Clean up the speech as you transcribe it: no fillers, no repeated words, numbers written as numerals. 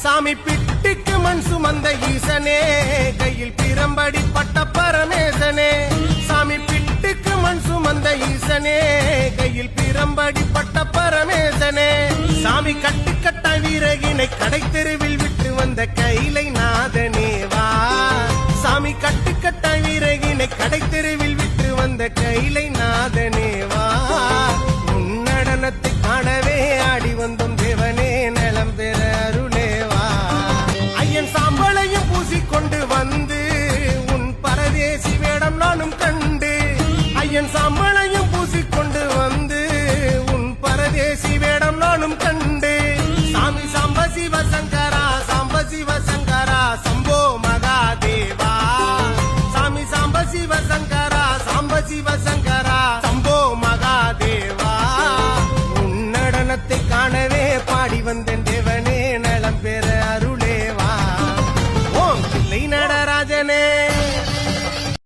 சாமி பிட்டுக்கு மண் சுமந்த ஈசனே, கையில் பிரம்படி பட்ட பரமேசனே. சாமி பிட்டுக்கு மண் சுமந்த ஈசனே, கையில் பிரம்படி பட்ட பரமேசனே. சாமி கட்டுக்கட்ட வீரகினை கடை தெருவில் விட்டு வந்த கைலை நாதனேவா. சாமி கட்டுக்கட்ட வீரகினை கடை தெருவில் விட்டு வந்த கைலை நாதனேவா. உன்னடனத்தை காணவே ஆடி வந்தோம் தேவனே, நலம் பெற அருளேவா. ஐயன் சாம்பளையும் பூசிக்கொண்டு வந்து உன் பரதேசி வேடம் நானும் கண்டு. ஐயன் சாம்பளையும் பூசிக்கொண்டு வந்து உன் பரதேசி வேடம் நானும் கண்டு. சாமி சாம்ப சிவசங்கரா, சாம்ப சிவசங்கரா, சம்போ மகாதேவா. சாமி சாம்ப சிவசங்கரா, சாம்ப சிவசங்கரா, சம்போ மகாதேவா. உன்னடனத்தை காணவே பாடி வந்தேன் தேவனே, நலம் பெற அருளேவா. ஓம் தில்லை நடராஜனே.